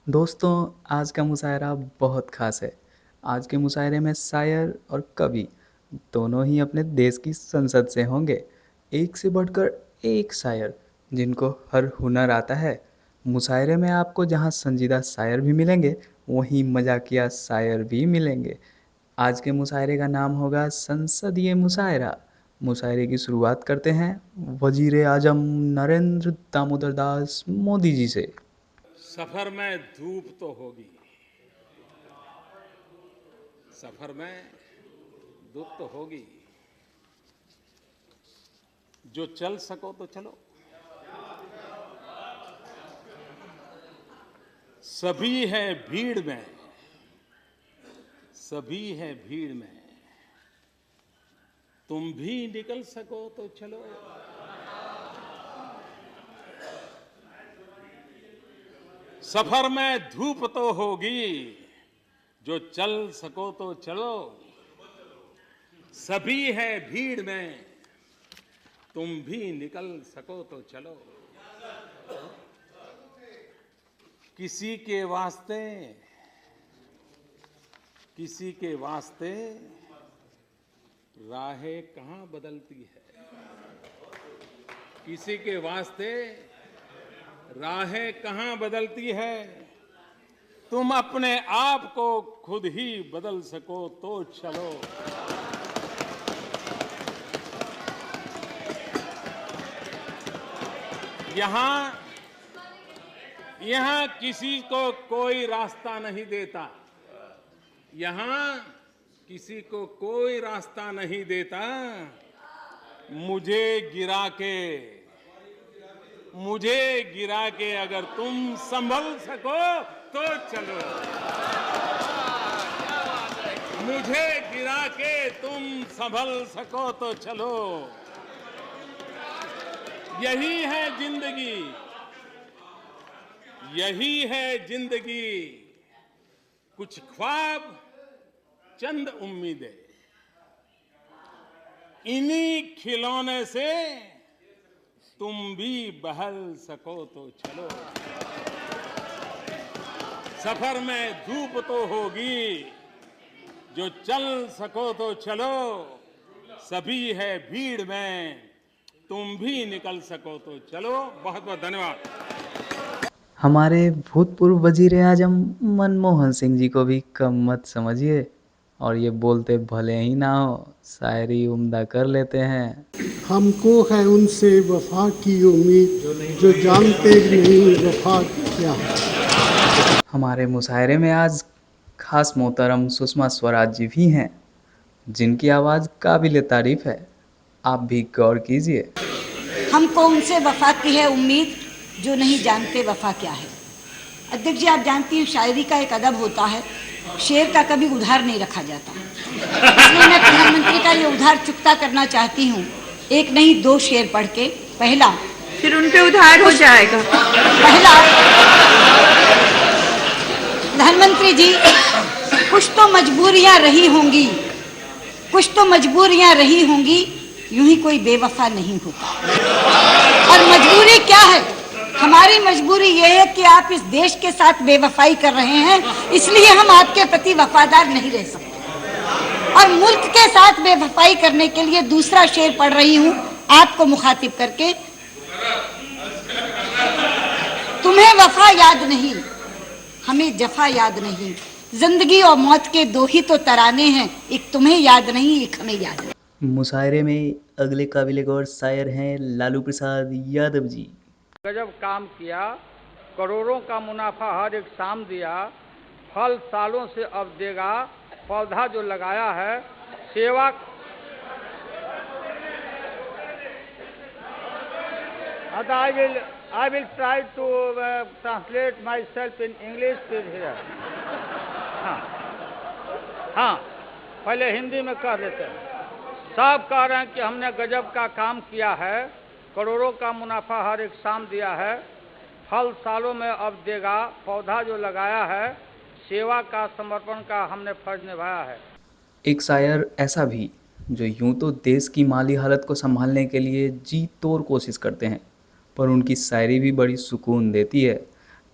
दोस्तों, आज का मुशायरा बहुत ख़ास है। आज के मुशायरे में शायर और कवि दोनों ही अपने देश की संसद से होंगे। एक से बढ़कर एक शायर जिनको हर हुनर आता है। मुशायरे में आपको जहां संजीदा शायर भी मिलेंगे, वहीं मजाकिया शायर भी मिलेंगे। आज के मुशायरे का नाम होगा संसदीय मुशायरा। मुशायरे की शुरुआत करते हैं वजीर आजम नरेंद्र दामोदर दास मोदी जी से। सफर में धूप तो होगी। सफर में धूप तो होगी। जो चल सको तो चलो। सभी है भीड़ में, सभी है भीड़ में। तुम भी निकल सको तो चलो। सफर में धूप तो होगी, जो चल सको तो चलो। सभी है भीड़ में, तुम भी निकल सको तो चलो। किसी के वास्ते, किसी के वास्ते राहें कहाँ बदलती है। किसी के वास्ते राहें कहाँ बदलती है। तुम अपने आप को खुद ही बदल सको तो चलो। यहाँ किसी को कोई रास्ता नहीं देता। यहाँ किसी को कोई रास्ता नहीं देता। मुझे गिरा के अगर तुम संभल सको तो चलो। मुझे गिरा के तुम संभल सको तो चलो। यही है जिंदगी, यही है जिंदगी। कुछ ख्वाब, चंद उम्मीदें। इन्हीं खिलौने से तुम भी बहल सको तो चलो। सफर में धूप तो होगी, जो चल सको तो चलो। सभी है भीड़ में, तुम भी निकल सको तो चलो। बहुत बहुत धन्यवाद। हमारे भूतपूर्व वजीर आजम मनमोहन सिंह जी को भी कम मत समझिए। और ये बोलते भले ही ना हो, शायरी उम्दा कर लेते हैं। हमको है उनसे वफा की उम्मीद, जो जानते नहीं वफा क्या है। हमारे मुशायरे में आज खास मोहतरम सुषमा स्वराज जी भी हैं, जिनकी आवाज़ काबिल तारीफ है। आप भी गौर कीजिए। हमको उनसे वफा की है उम्मीद, जो नहीं जानते वफा क्या है। अध्यक्ष जी, आप जानती हैं शायरी का एक अदब होता है, शेर का कभी उधार नहीं रखा जाता। इसलिए मैं प्रधानमंत्री का ये उधार चुकता करना चाहती हूँ। एक नहीं दो शेर पढ़ के। पहला, फिर उन पे उधार हो जाएगा। पहला, प्रधानमंत्री जी, कुछ तो मजबूरियां रही होंगी, कुछ तो मजबूरियां रही होंगी, यूं ही कोई बेवफा नहीं होता। और मजबूरी क्या है? हमारी मजबूरी ये है कि आप इस देश के साथ बेवफाई कर रहे हैं, इसलिए हम आपके प्रति वफादार नहीं रह सकते। और मुल्क के साथ बेवफाई करने के लिए दूसरा शेर पढ़ रही हूं आपको मुखातिब करके। तुम्हें वफा याद नहीं, हमें जफा याद नहीं। जिंदगी और मौत के दो ही तो तराने हैं, एक तुम्हें याद नहीं, एक हमें याद नहीं। मुशायरे में अगले काबिल गौर शायर हैं लालू प्रसाद यादव जी। गजब काम किया, करोड़ों का मुनाफा हर एक शाम दिया। फल सालों से अब देगा, पौधा जो लगाया है सेवा। I will try to translate myself in English here. हाँ, पहले हिंदी में कह देते हैं। सब कह रहे हैं कि हमने गजब का काम किया है, करोड़ों का मुनाफा हर एक शाम दिया है। फल सालों में अब देगा, पौधा जो लगाया है सेवा का समर्पण का हमने फर्ज निभाया है। एक शायर ऐसा भी जो यूं तो देश की माली हालत को संभालने के लिए जी तोड़ कोशिश करते हैं, पर उनकी शायरी भी बड़ी सुकून देती है।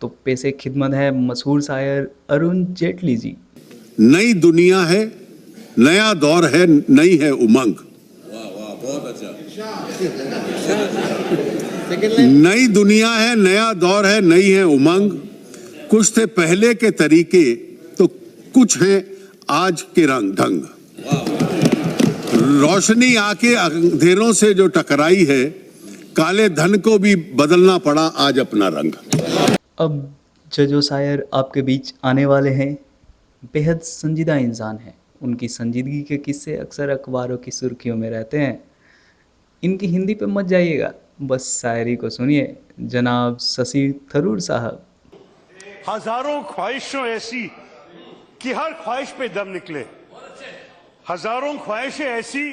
तो पेशे खिदमत है मशहूर शायर अरुण जेटली जी। नई दुनिया है, नया दौर है, नई है उमंग। बहुत अच्छा। नई दुनिया है, नया दौर है, नई है उमंग। कुछ थे पहले के तरीके तो कुछ हैं आज के रंग ढंग। रोशनी आके अंधेरों से जो टकराई है, काले धन को भी बदलना पड़ा आज अपना रंग। अब जो शायर आपके बीच आने वाले हैं बेहद संजीदा इंसान हैं। उनकी संजीदगी के किस्से अक्सर अखबारों की सुर्खियों में रहते हैं। इनकी हिंदी पे मत जाइएगा, बस शायरी को सुनिए। जनाब शशि थरूर साहब। हजारों ख्वाहिशों ऐसी कि हर ख्वाहिश पे दम निकले, हजारों ख्वाहिशें ऐसी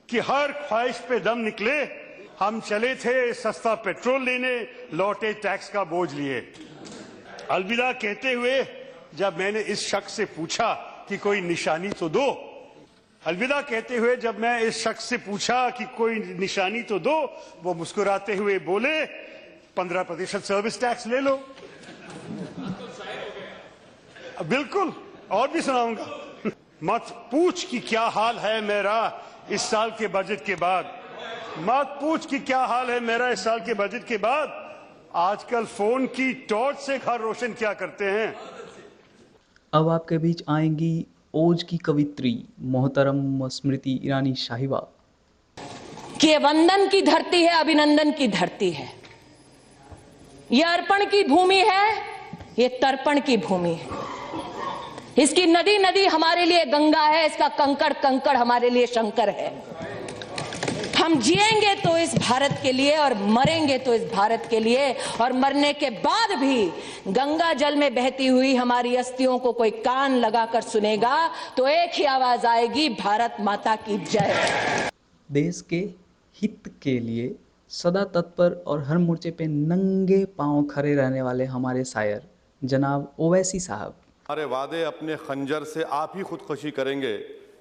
कि हर ख्वाहिश पे दम निकले। हम चले थे सस्ता पेट्रोल लेने, लौटे टैक्स का बोझ लिए। अलविदा कहते हुए जब मैंने इस शख्स से पूछा कि कोई निशानी तो दो, अलविदा कहते हुए जब मैं इस शख्स से पूछा कि कोई निशानी तो दो, वो मुस्कुराते हुए बोले 15% सर्विस टैक्स ले लो। बिल्कुल, और भी सुनाऊंगा। मत पूछ कि क्या हाल है मेरा इस साल के बजट के बाद, मत पूछ कि क्या हाल है मेरा इस साल के बजट के बाद। आजकल फोन की टॉर्च से घर रोशन क्या करते हैं। अब आपके बीच आएंगी ओज की कवित्री मोहतरम स्मृति ईरानी साहिबा। कि ये वंदन की धरती है, अभिनंदन की धरती है, ये अर्पण की भूमि है, ये तर्पण की भूमि है। इसकी नदी नदी हमारे लिए गंगा है, इसका कंकड़ कंकड़ हमारे लिए शंकर है। हम जिएंगे तो इस भारत के लिए और मरेंगे तो इस भारत के लिए, और मरने के बाद भी गंगा जल में बहती हुई हमारी अस्थियों को कोई कान लगाकर सुनेगा तो एक ही आवाज आएगी, भारत माता की जय। देश के हित के लिए सदा तत्पर और हर मोर्चे पे नंगे पांव खड़े रहने वाले हमारे शायर जनाब ओवैसी साहब। हमारे वादे अपने खंजर से आप ही खुदकुशी करेंगे,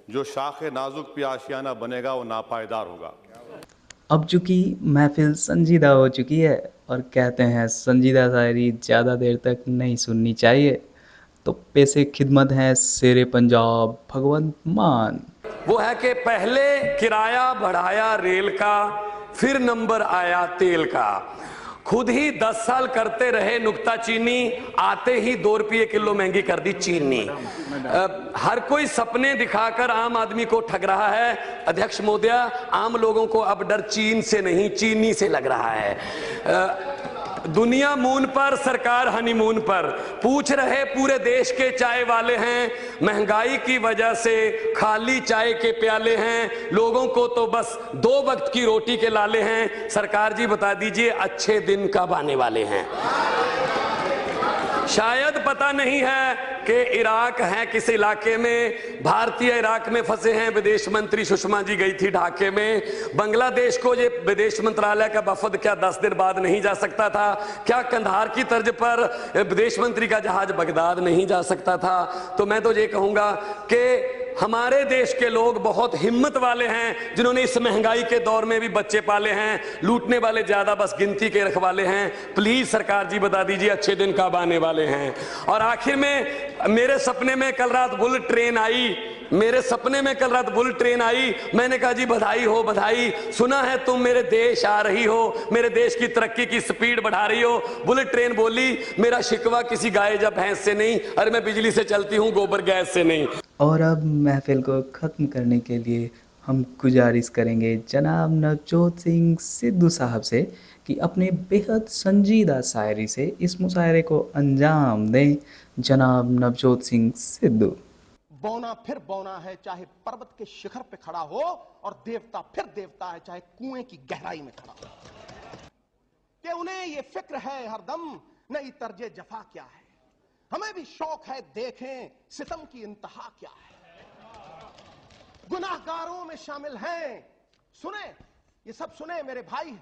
जो शाखे नाजुक पे आशियाना बनेगा वो नापायदार होगा। अब चूंकि महफिल संजीदा हो चुकी है और कहते हैं संजीदा शायरी ज़्यादा देर तक नहीं सुननी चाहिए, तो पेशे खिदमत हैं शेरे पंजाब भगवंत मान। वो है कि पहले किराया बढ़ाया रेल का, फिर नंबर आया तेल का, खुद ही 10 साल करते रहे नुक्ताचीनी, आते ही 2 रुपये किलो महंगी कर दी चीनी। हर कोई सपने दिखाकर आम आदमी को ठग रहा है। अध्यक्ष महोदय, आम लोगों को अब डर चीन से नहीं चीनी से लग रहा है। दुनिया मून पर, सरकार हनीमून पर। पूछ रहे पूरे देश के चाय वाले हैं, महंगाई की वजह से खाली चाय के प्याले हैं, लोगों को तो बस 2 वक्त की रोटी के लाले हैं। सरकार जी बता दीजिए अच्छे दिन कब आने वाले हैं। शायद पता नहीं है कि इराक है किस इलाके में, भारतीय इराक में फंसे हैं। विदेश मंत्री सुषमा जी गई थी ढाके में। बांग्लादेश को ये विदेश मंत्रालय का वफद क्या 10 दिन बाद नहीं जा सकता था? क्या कंधार की तर्ज पर विदेश मंत्री का जहाज बगदाद नहीं जा सकता था? तो मैं तो ये कहूंगा कि हमारे देश के लोग बहुत हिम्मत वाले हैं, जिन्होंने इस महंगाई के दौर में भी बच्चे पाले हैं। लूटने वाले ज्यादा बस गिनती के रखवाले हैं। प्लीज सरकार जी बता दीजिए अच्छे दिन कब आने वाले हैं। और आखिर में मेरे सपने में कल रात बुलेट ट्रेन आई, मेरे सपने में कल रात बुलेट ट्रेन आई। मैंने कहा जी बधाई हो बधाई, सुना है तुम मेरे देश आ रही हो, मेरे देश की तरक्की की स्पीड बढ़ा रही हो। बुलेट ट्रेन बोली मेरा शिकवा किसी गाय या भैंस से नहीं, अरे मैं बिजली से चलती हूँ गोबर गैस से नहीं। और अब महफिल को ख़त्म करने के लिए हम गुजारिश करेंगे जनाब नवजोत सिंह सिद्धू साहब से कि अपने बेहद संजीदा शायरी से इस मुशायरे को अंजाम दें। जनाब नवजोत सिंह सिद्धू। बौना फिर बौना है, चाहे पर्वत के शिखर पे खड़ा हो, और देवता फिर देवता है, चाहे कुएं की गहराई में खड़ा हो। कि उन्हें ये फिक्र है हरदम नई तर्जे जफा क्या है। हमें भी शौक है देखें सितम की इंतहा क्या है। गुनाहगारों में शामिल हैं, सुने ये सब सुने मेरे भाई,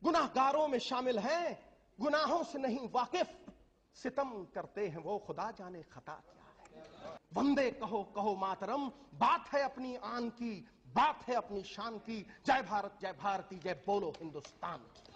गुनाहगारों में शामिल हैं, गुनाहों से नहीं वाकिफ, सितम करते हैं वो खुदा जाने खता क्या है। वंदे कहो कहो मातरम, बात है अपनी आन की, बात है अपनी शान की। जय भारत जय भारती जय बोलो हिंदुस्तान की।